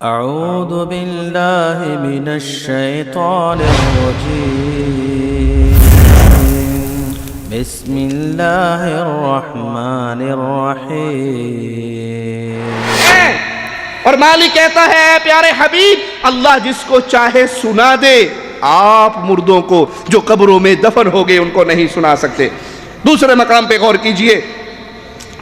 أعوذ بالله من الشيطان الرجيم بسم الله الرحمن الرحيم اور مالک کہتا ہے اے پیارے حبیب اللہ جس کو چاہے سنا دے، آپ مردوں کو جو قبروں میں دفن ہو گئے ان کو نہیں سنا سکتے۔ دوسرے مقام پہ غور کیجئے،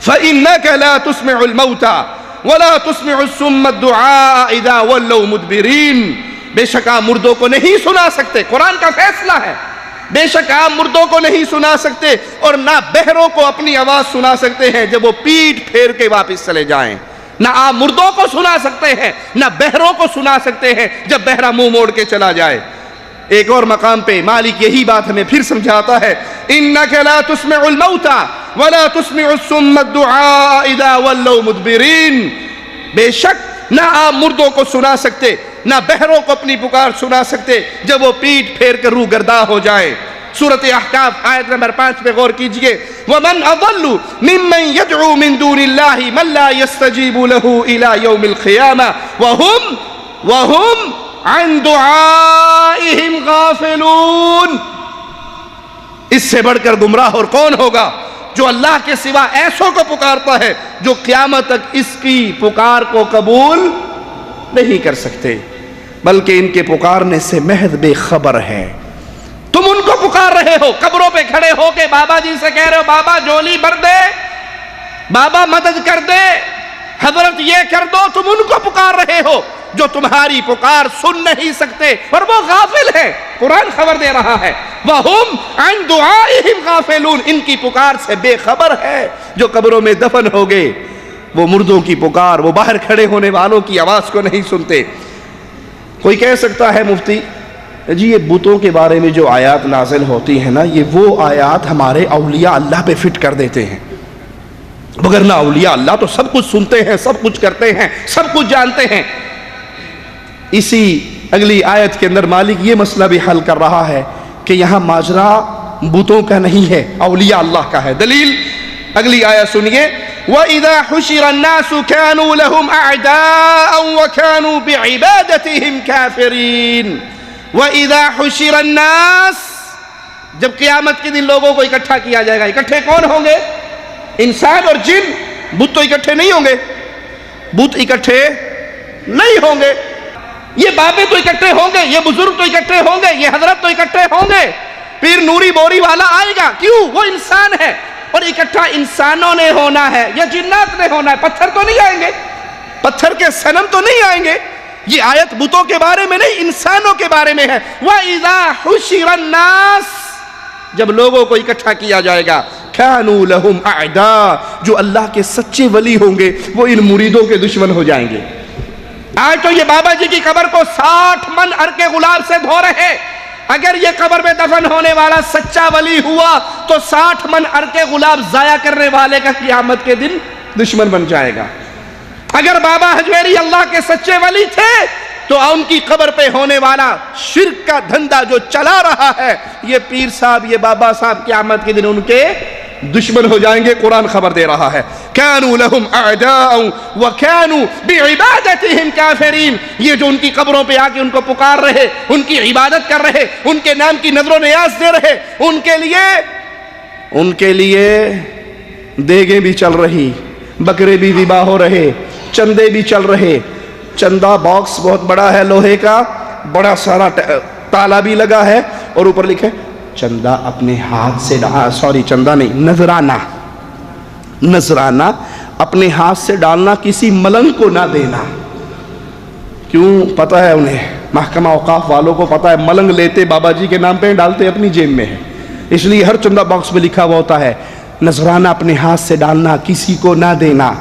فَإِنَّكَ لَا تُسْمِعُ الْمَوْتَى وَلَا تُسْمِعُ السُّمَّ الدُّعَاءَ إِذَا وَلَّوْا مُدْبِرِينَ۔ بے شک آپ مردوں کو نہیں سنا سکتے، قرآن کا فیصلہ ہے، بے شک آپ مردوں کو نہیں سنا سکتے اور نہ بہروں کو اپنی آواز سنا سکتے ہیں جب وہ پیٹ پھیر کے واپس چلے جائیں۔ نہ آپ مردوں کو سنا سکتے ہیں نہ بہروں کو سنا سکتے ہیں جب بہرا منہ موڑ کے چلا جائے۔ ایک اور مقام پہ مالک یہی بات ہمیں پھر سمجھاتا ہے، إِنَّكَ لَا تُسْمِعُ الْمَوْتَى وَلَا تُسْمِعُ السُّمَّ الدُّعَاءَ إِذَا وَلَّوْا مُدْبِرِينَ۔ بے شک نہ آپ مردوں کو سنا سکتے نہ بہروں کو اپنی پکار سنا سکتے جب وہ پیٹ پھیر کر روح گرداں ہو جائے۔ سورۃ احقاف آیت نمبر 5 پہ غور کیجئے، وَمَنْ أَضَلُّ مِمَّنْ يَدْعُو مِن دُونِ اللَّهِ مَنْ لَا يَسْتَجِيبُ لَهُ إِلَى يَوْمِ الْقِيَامَةِ وَهُمْ عَنْ دُعَائِهِمْ غَافِلُونَ۔ اس سے بڑھ کر گمراہ اور کون ہوگا جو اللہ کے سوا ایسوں کو پکارتا ہے جو قیامت تک اس کی پکار کو قبول نہیں کر سکتے بلکہ ان کے پکارنے سے محض بے خبر ہے۔ تم ان کو پکار رہے ہو، قبروں پہ کھڑے ہو کے بابا جی سے کہہ رہے ہو بابا جولی بھر دے، بابا مدد کر دے، حضرت یہ کر دو، تم ان کو پکار رہے ہو جو تمہاری پکار سن نہیں سکتے اور وہ غافل ہے۔ قرآن خبر دے رہا ہے وَهُمْ عَنْ دُعَائِهِمْ غَافِلُونَ، ان کی پکار سے بے خبر ہے جو قبروں میں دفن ہو گئے۔ وہ مردوں کی پکار، وہ باہر کھڑے ہونے والوں کی آواز کو نہیں سنتے۔ کوئی کہہ سکتا ہے مفتی جی یہ بتوں کے بارے میں جو آیات نازل ہوتی ہیں نا، یہ وہ آیات ہمارے اولیاء اللہ پہ فٹ کر دیتے ہیں، مگر نہ اولیاء اللہ تو سب کچھ سنتے ہیں، سب کچھ کرتے ہیں، سب کچھ جانتے ہیں۔ اسی اگلی آیت کے اندر مالک یہ مسئلہ بھی حل کر رہا ہے کہ یہاں ماجرا بتوں کا نہیں ہے، اولیاء اللہ کا ہے۔ دلیل اگلی آیت سنیے، وَإِذَا حُشِرَ النَّاسُ كَانُوا لَهُمْ أَعْدَاءً وَكَانُوا بِعِبَادَتِهِمْ كَافِرِينَ۔ وَإِذَا حُشِرَ النَّاسُ، جب قیامت کے دن لوگوں کو اکٹھا کیا جائے گا، اکٹھے کون ہوں گے؟ انسان اور جن۔ بت تو اکٹھے نہیں ہوں گے، بت اکٹھے نہیں ہوں گے، یہ بابے تو اکٹھے ہوں گے، یہ بزرگ تو اکٹھے ہوں گے، یہ حضرت تو اکٹھے ہوں گے، پیر نوری بوری والا آئے گا، کیوں؟ وہ انسان ہے اور اکٹھا انسانوں نے ہونا ہے یا جنات نے ہونا ہے، پتھر تو نہیں آئیں گے، پتھر کے صنم تو نہیں آئیں گے۔ یہ آیت بتوں کے بارے میں نہیں، انسانوں کے بارے میں ہے۔ وَإِذَا حُشِرَ النَّاسُ، جب لوگوں کو اکٹھا کیا جائے گا، كَانُوا لَهُمْ أَعْدَاء، جو اللہ کے سچے ولی ہوں گے وہ ان مریدوں کے دشمن ہو جائیں گے۔ آج تو یہ بابا جی کی قبر کو 60 من عرق گلاب سے دھو رہے، اگر یہ قبر میں دفن ہونے والا سچا ولی ہوا تو 60 من عرق گلاب ضائع کرنے والے کا قیامت کے دن دشمن بن جائے گا۔ اگر بابا حجویری اللہ کے سچے ولی تھے تو ان کی قبر پہ ہونے والا شرک کا دھندا جو چلا رہا ہے، یہ پیر صاحب، یہ بابا صاحب قیامت کے دن ان کے دشمن ہو جائیں گے۔ قرآن خبر دے رہا ہے كَانُوا لَهُمْ أَعْدَاءً وَكَانُوا بِعِبَادَتِهِمْ كَافِرِينَ، یہ جو ان کی قبروں پہ آ کے ان کو پکار رہے، ان کی عبادت کر رہے، ان کے نام کی نظر و نیاز دے رہے، ان کے لیے دیگیں بھی چل رہی، بکرے بھی ذبح ہو رہے، چندے بھی چل رہے۔ چندہ باکس بہت بڑا ہے لوہے کا، بڑا سارا تالا بھی لگا ہے اور اوپر لکھے چندہ اپنے ہاتھ سے چندہ نہیں، نذرانہ اپنے ہاتھ سے ڈالنا، کسی ملنگ کو نہ دینا۔ کیوں؟ پتہ ہے انہیں، محکمہ اوقاف والوں کو پتہ ہے ملنگ لیتے بابا جی کے نام پہ ڈالتے اپنی جیب میں ہے، اس لیے ہر چندہ باکس میں لکھا ہوا ہوتا ہے نذرانہ اپنے ہاتھ سے ڈالنا، کسی کو نہ دینا۔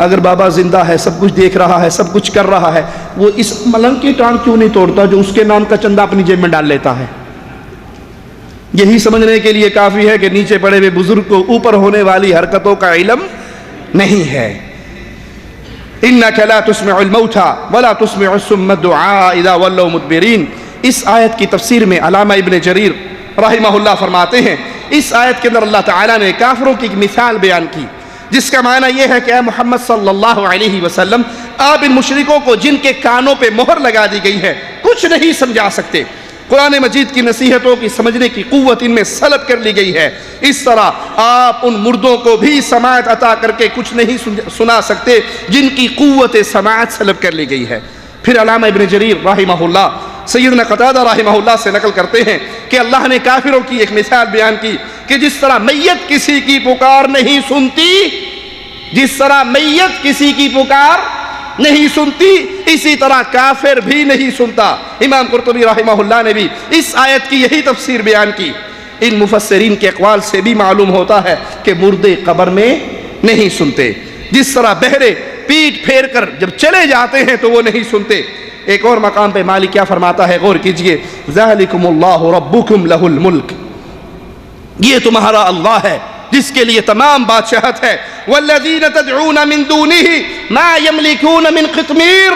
اگر بابا زندہ ہے، سب کچھ دیکھ رہا ہے، سب کچھ کر رہا ہے، وہ اس ملنگ کی ٹانگ کیوں نہیں توڑتا جو اس کے نام کا چندہ اپنی جیب میں ڈال لیتا ہے؟ یہی سمجھنے کے لیے کافی ہے کہ نیچے پڑے ہوئے بزرگ کو اوپر ہونے والی حرکتوں کا علم نہیں ہے۔ إِنَّكَ لَا تُسْمِعُ الْمَوْتَى وَلَا تُسْمِعُ الصُّمَّ الدُّعَاءَ إِذَا وَلَّوْا مُدْبِرِينَ۔ اس آیت کی تفسیر میں علامہ ابن جریر رحمہ اللہ فرماتے ہیں، اس آیت کے اندر اللہ تعالیٰ نے کافروں کی ایک مثال بیان کی، جس کا معنی یہ ہے کہ اے محمد صلی اللہ علیہ وسلم، آپ ان مشرکوں کو جن کے کانوں پہ مہر لگا دی گئی ہے کچھ نہیں سمجھا سکتے۔ قرآن مجید کی نصیحتوں کی سمجھنے کی قوت ان میں سلب کر لی گئی ہے، اس طرح آپ ان مردوں کو بھی سماعت عطا کر کے کچھ نہیں سنا سکتے جن کی قوت سماعت سلب کر لی گئی ہے۔ پھر علامہ ابن جریر رحمہ اللہ سیدنا قتادہ رحمہ اللہ سے نقل کرتے ہیں کہ اللہ نے کافروں کی ایک مثال بیان کی کہ جس طرح میت کسی کی پکار نہیں سنتی، جس طرح میت کسی کی پکار نہیں سنتی، اسی طرح کافر بھی نہیں سنتا۔ امام قرطبی رحمہ اللہ نے بھی اس آیت کی یہی تفسیر بیان کی۔ ان مفسرین کے اقوال سے بھی معلوم ہوتا ہے کہ مردے قبر میں نہیں سنتے، جس طرح بہرے پیٹ پھیر کر جب چلے جاتے ہیں تو وہ نہیں سنتے۔ ایک اور مقام پہ مالک کیا فرماتا ہے، غور کیجئے، ذالکم اللہ ربکم لہ الملک، یہ تمہارا اللہ ہے جس کے لیے تمام بادشاہت ہے۔ والذین تدعون من دونہ ما یملکون من قطمیر،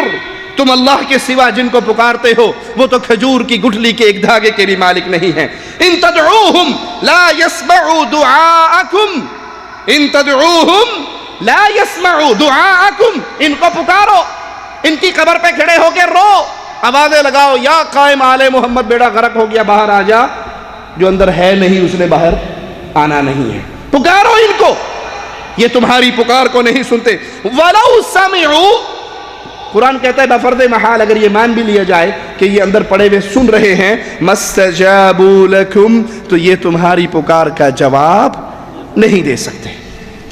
تم اللہ کے سوا جن کو پکارتے ہو وہ تو کھجور کی گٹھلی کے ایک دھاگے کے بھی مالک نہیں ہیں۔ ان تدعوہم لا یسمعوا دعاءکم، ان تدعوہم لا یسمعوا دعاءکم، ان کو پکارو، ان کی قبر پہ کھڑے ہو کے رو، آوازیں لگاؤ، یا قائم آل محمد بیڑا غرق ہو گیا باہر آ جا، جو اندر ہے نہیں اس نے باہر آنا نہیں ہے، پکارو ان کو، یہ تمہاری پکار کو نہیں سنتے۔ وَلَوْ سَمِعُوا، قرآن کہتا ہے بفرض محال اگر یہ مان بھی لیا جائے کہ یہ اندر پڑے ہوئے سن رہے ہیں، مَسْتَجَابُوا لَكُمْ، تو یہ تمہاری پکار کا جواب نہیں دے سکتے،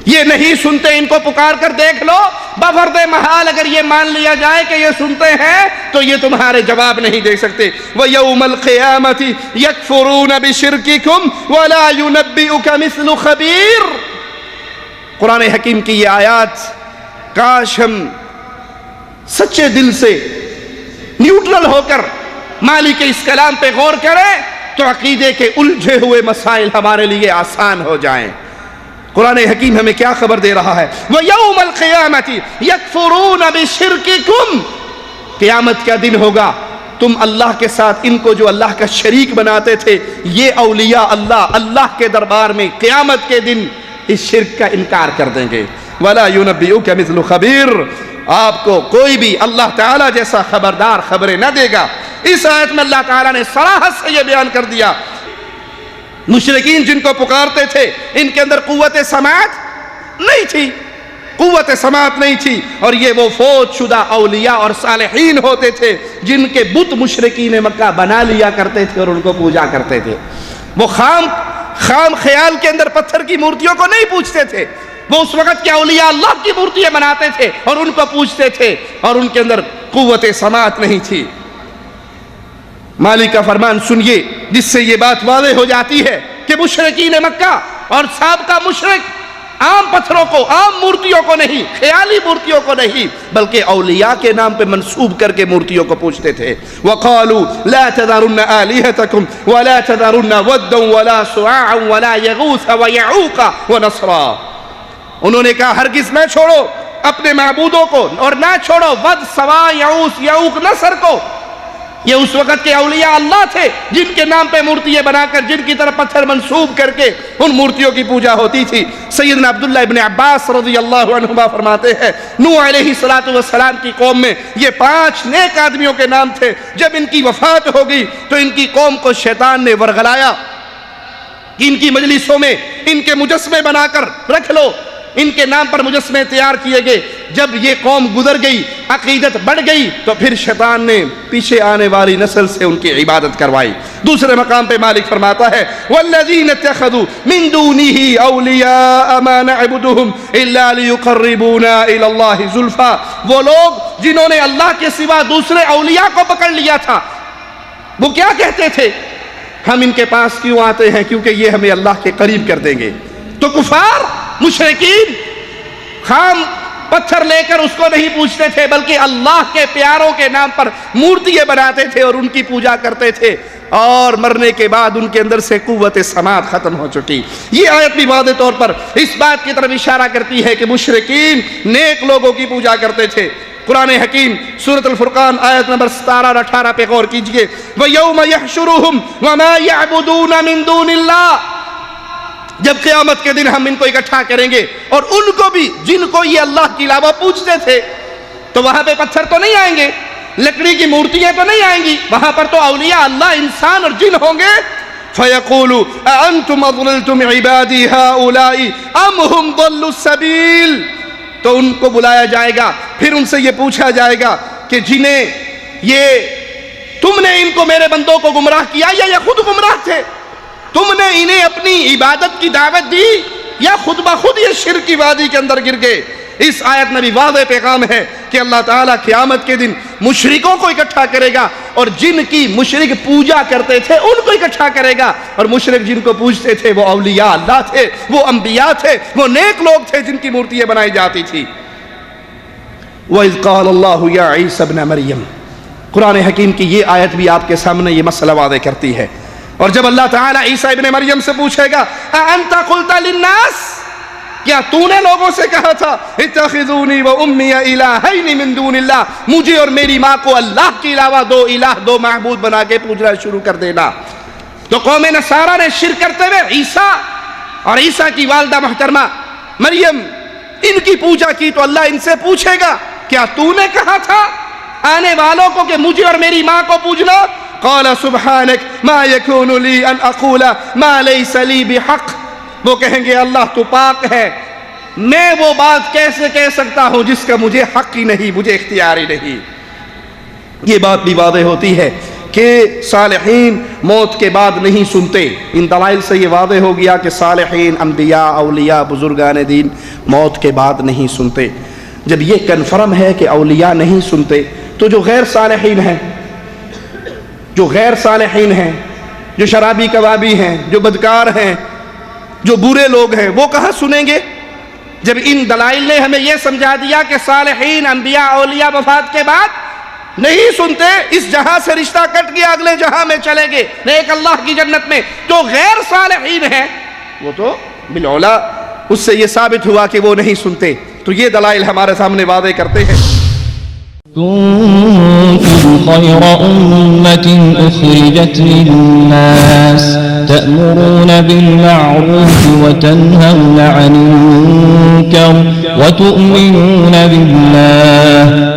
یہ نہیں سنتے، ان کو پکار کر دیکھ لو، بفرض محال اگر یہ مان لیا جائے کہ یہ سنتے ہیں تو یہ تمہارے جواب نہیں دے سکتے۔ وَيَوْمَ الْقِيَامَةِ يَكْفُرُونَ بِشِرْكِكُمْ وَلَا يُنَبِّئُكَ مِثْلُ خَبِيرٍ۔ قرآن حکیم کی یہ آیات کاش ہم سچے دل سے نیوٹرل ہو کر مالک اس کلام پہ غور کریں تو عقیدے کے الجھے ہوئے مسائل ہمارے لیے آسان ہو جائیں۔ قرآن حکیم ہمیں کیا خبر دے رہا ہے، وَيَوْمَ الْقِيَامَةِ يَكْفُرُونَ بِشِرْكِكُمْ، قیامت کا دن ہوگا، تم اللہ کے ساتھ ان کو جو اللہ کا شریک بناتے تھے، یہ اولیاء اللہ کے دربار میں قیامت کے دن اس شرک کا انکار کر دیں گے۔ وَلَا يُنَبِّئُكَ مِثْلُ خَبِيرٍ، آپ کو کوئی بھی اللہ تعالیٰ جیسا خبردار خبریں نہ دے گا۔ اس آیت میں اللہ تعالیٰ نے صراحت سے یہ بیان کر دیا، مشرکین جن کو پکارتے تھے ان کے اندر قوت سماعت نہیں تھی، قوت سماعت نہیں تھی، اور یہ وہ فوت شدہ اولیاء اور صالحین ہوتے تھے جن کے بت مشرکین مکہ بنا لیا کرتے تھے اور ان کو پوجا کرتے تھے۔ وہ خام خیال کے اندر پتھر کی مورتیوں کو نہیں پوجتے تھے، وہ اس وقت کے اولیاء اللہ کی مورتیاں بناتے تھے اور ان کو پوجتے تھے، اور ان کے اندر قوت سماعت نہیں تھی۔ مالک کا فرمان سنیے جس سے یہ بات واضح ہو جاتی ہے کہ مشرکین مکہ اور سابقہ مشرک عام پتھروں کو، عام مورتیوں کو نہیں، خیالی مورتیوں کو نہیں، بلکہ اولیاء کے نام پہ منسوب کر کے مورتیوں کو پوچھتے تھے۔ وَقَالُوا لَا تَذَرُنَّ آلِهَتَكُمْ وَلَا تَذَرُنَّ وَدًّا وَلَا سُوَاعًا وَلَا يَغُوثَ وَيَعُوقَ وَنَصْرًا، انہوں نے کہا ہرگز نہ چھوڑو اپنے معبودوں کو، اور نہ چھوڑو ود، سوا، یعوث، یعوق، نصر کو۔ یہ اس وقت کے اولیاء اللہ تھے جن کے نام پہ مورتیاں بنا کر، جن کی طرف پتھر منسوب کر کے ان مورتیوں کی پوجا ہوتی تھی۔ سیدنا عبداللہ ابن عباس رضی اللہ عنہما فرماتے ہیں نوح علیہ السلام کی قوم میں یہ 5 نیک آدمیوں کے نام تھے، جب ان کی وفات ہو گئی تو ان کی قوم کو شیطان نے ورغلایا کہ ان کی مجلسوں میں ان کے مجسمے بنا کر رکھ لو، ان کے نام پر مجسمے تیار کیے گئے۔ جب یہ قوم گزر گئی، عقیدت بڑھ گئی، تو پھر شیطان نے پیچھے آنے والی نسل سے ان کی عبادت کروائی۔ دوسرے مقام پہ مالک فرماتا ہے وَالَّذِينَ اتَّخَذُوا مِن دُونِهِ أَوْلِيَاءَ مَا نَعْبُدُهُمْ إِلَّا لِيُقَرِّبُونَا إِلَى اللَّهِ زُلْفَىٰ، وہ لوگ جنہوں نے اللہ کے سوا دوسرے اولیاء کو پکڑ لیا تھا، وہ کیا کہتے تھے؟ ہم ان کے پاس کیوں آتے ہیں؟ کیونکہ یہ ہمیں اللہ کے قریب کر دیں گے۔ تو کفار مشرکین خام پتھر لے کر اس کو نہیں پوجتے تھے، بلکہ اللہ کے پیاروں کے نام پر مورتیاں بناتے تھے اور ان کی پوجا کرتے تھے، اور مرنے کے بعد ان کے اندر سے قوت سماعت ختم ہو چکی۔ یہ آیت بھی واضح طور پر اس بات کی طرف اشارہ کرتی ہے کہ مشرکین نیک لوگوں کی پوجا کرتے تھے۔ قرآن حکیم سورۃ الفرقان آیت نمبر 17 اور 18 پہ غور کیجئے۔ وَيَوْمَ يَحْشُرُهُمْ وَمَا يَعْبُدُونَ مِن دُونِ اللَّهِ، جب قیامت کے دن ہم ان کو اکٹھا کریں گے اور ان کو بھی جن کو یہ اللہ کے علاوہ پوجتے تھے، تو وہاں پہ پتھر تو نہیں آئیں گے، لکڑی کی مورتیاں تو نہیں آئیں گی، وہاں پر تو اولیاء اللہ، انسان اور جن ہوں گے۔ فَيَقُولُ أَأَنْتُمْ أَضْلَلْتُمْ عِبَادِي هَؤُلَاءِ أَمْ هُمْ ضَلُّوا السَّبِيلَ، تو ان کو بلایا جائے گا، پھر ان سے یہ پوچھا جائے گا کہ جنہیں تم نے ان کو میرے بندوں کو گمراہ کیا یا یہ خود گمراہ تھے؟ تم نے انہیں اپنی عبادت کی دعوت دی یا خود بخود یہ شرک کی وادی کے اندر گر گئے؟ اس آیت میں بھی واضح پیغام ہے کہ اللہ تعالیٰ قیامت کے دن مشرکوں کو اکٹھا کرے گا، اور جن کی مشرک پوجا کرتے تھے ان کو اکٹھا کرے گا، اور مشرک جن کو پوجتے تھے وہ اولیاء اللہ تھے، وہ انبیاء تھے، وہ نیک لوگ تھے جن کی مورتیاں بنائی جاتی تھی۔ وَإِذْ قَالَ اللَّهُ يَا عِيسَى ابْنَ مَرْيَمَ، قرآن حکیم کی یہ آیت بھی آپ کے سامنے یہ مسئلہ واضح کرتی ہے۔ اور جب اللہ تعالیٰ عیسیٰ ابن مریم سے پوچھے گا اَأَنْتَ قُلْتَ لِلنَّاسِ، کیا تو نے لوگوں سے کہا تھا اتخذونی و امی الہین من دون اللہ، مجھے اور میری ماں کو اللہ کے علاوہ دو الہ، دو معبود بنا کے پوجنا شروع کر دینا؟ تو قوم نصارہ نے شرک کرتے ہوئے عیسیٰ اور عیسیٰ کی والدہ محترمہ مریم ان کی پوجا کی، تو اللہ ان سے پوچھے گا کیا تو نے کہا تھا آنے والوں کو کہ مجھے اور میری ماں کو پوجنا؟ قال سبحانك ما يكون لي ان اقول ما ليس لي بحق، وہ کہیں گے اللہ تو پاک ہے، میں وہ بات کیسے کہہ سکتا ہوں جس کا مجھے حق ہی نہیں، مجھے اختیار ہی نہیں۔ یہ بات بھی واضح ہوتی ہے کہ صالحین موت کے بعد نہیں سنتے۔ ان دلائل سے یہ واضح ہو گیا کہ صالحین، انبیاء، اولیاء، بزرگان دین موت کے بعد نہیں سنتے۔ جب یہ کنفرم ہے کہ اولیاء نہیں سنتے، تو جو غیر صالحین ہیں، جو شرابی کبابی ہیں، جو بدکار ہیں، جو برے لوگ ہیں، وہ کہاں سنیں گے؟ جب ان دلائل نے ہمیں یہ سمجھا دیا کہ صالحین، انبیاء، اولیاء وفات کے بعد نہیں سنتے، اس جہاں سے رشتہ کٹ گیا اگلے جہاں میں چلیں گے، نیک اللہ کی جنت میں، جو غیر صالحین ہیں وہ تو بالعلا اس سے یہ ثابت ہوا کہ وہ نہیں سنتے۔ تو یہ دلائل ہمارے سامنے واضح کرتے ہیں۔ كنتم خير أمة أخرجت للناس تأمرون بالمعروف وتنهون عن المنكر وتؤمنون بالله